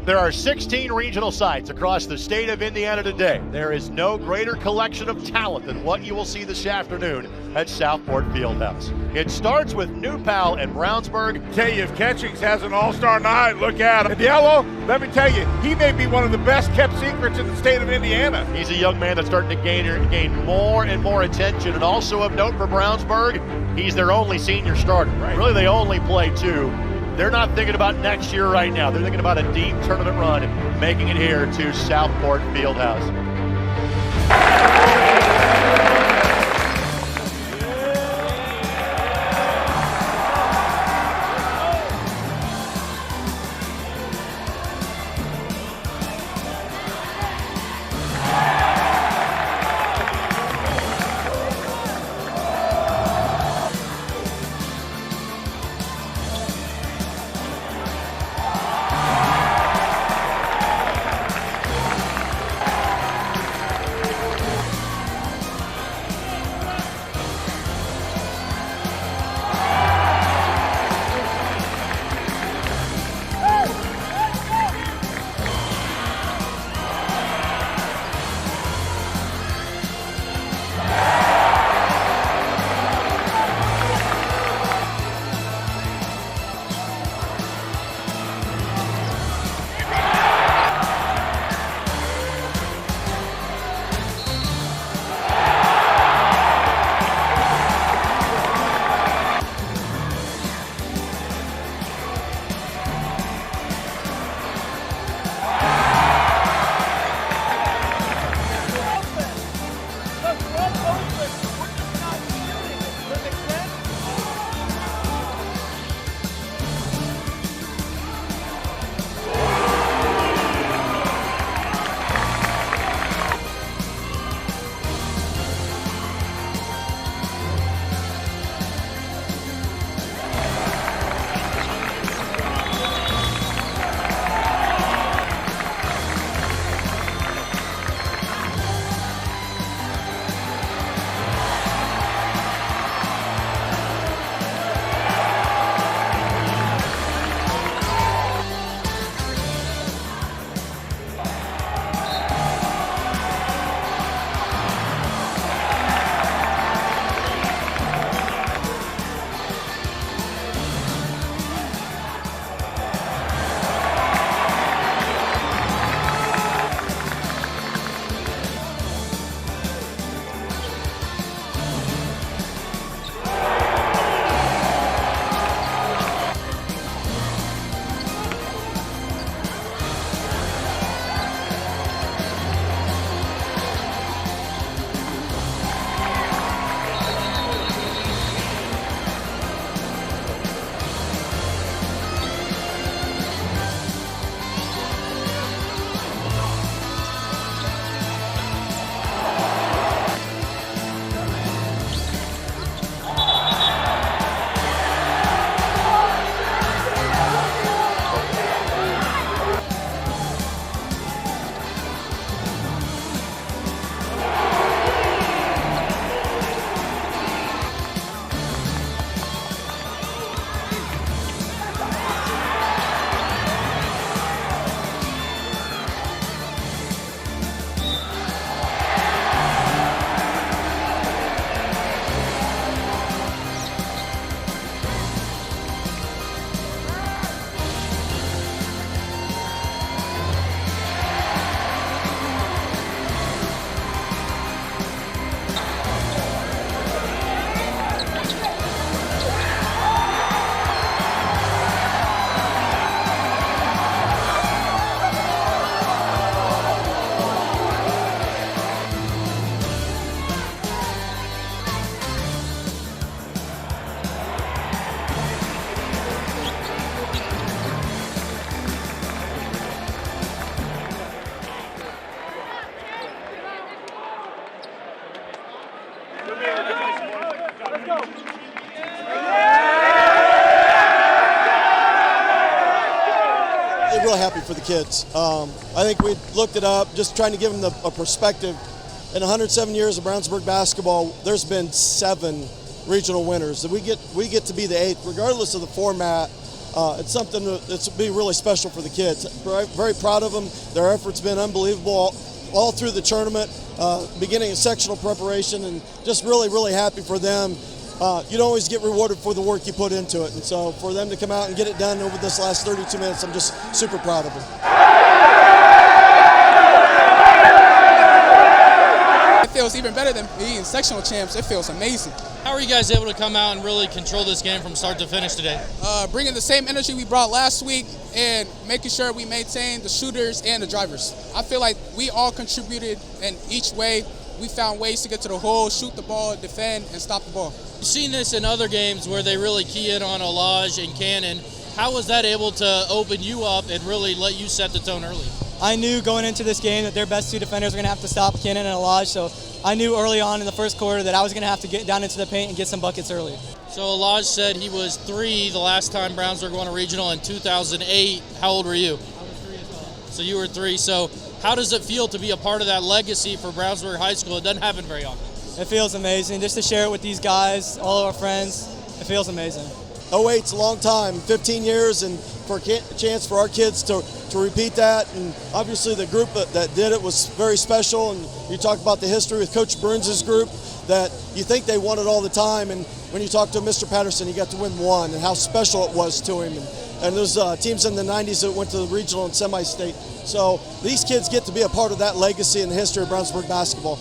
There are 16 regional sites across the state of Indiana today. There is no greater collection of talent than what you will see this afternoon at Southport Fieldhouse. It starts with New Pal and Brownsburg. Tell you, if Catchings has an all-star night, look at him. And Yellow, let me tell you, he may be one of the best kept secrets in the state of Indiana. He's a young man that's starting to gain more and more attention. And also of note for Brownsburg, he's their only senior starter. Right. Really, they only play two. They're not thinking about next year right now. They're thinking about a deep tournament run, making it here to Southport Fieldhouse. Real happy for the kids. I think we looked it up, just trying to give them a perspective. In 107 years of Brownsburg basketball, there's been 7 regional winners. We get to be the 8th, regardless of the format. it's something that's be really special for the kids. Very proud of them. Their effort's been unbelievable all through the tournament, beginning of sectional preparation, and just really happy for them. You don't always get rewarded for the work you put into it, and so for them to come out and get it done over this last 32 minutes, I'm just super proud of them. It feels even better than being sectional champs. It feels amazing. How are you guys able to come out and really control this game from start to finish today? Bringing the same energy we brought last week and making sure we maintain the shooters and the drivers. I feel like we all contributed in each way. We found ways to get to the hole, shoot the ball, defend, and stop the ball. You've seen this in other games where they really key in on Olaj and Cannon. How was that able to open you up and really let you set the tone early? I knew going into this game that their best two defenders were going to have to stop Cannon and Olaj, so I knew early on in the first quarter that I was going to have to get down into the paint and get some buckets early. So Olaj said he was 3 the last time Brownsburg won a regional in 2008. How old were you? I was 3 as well. So you were 3. So how does it feel to be a part of that legacy for Brownsburg High School? It doesn't happen very often. It feels amazing. Just to share it with these guys, all of our friends, it feels amazing. 08's a long time, 15 years, and for a chance for our kids to repeat that. And obviously the group that did it was very special. And you talk about the history with Coach Burns' group, that you think they won it all the time. And when you talk to Mr. Patterson, he got to win one, and how special it was to him. And there's teams in the 90s that went to the regional and semi-state. So these kids get to be a part of that legacy and the history of Brownsburg basketball.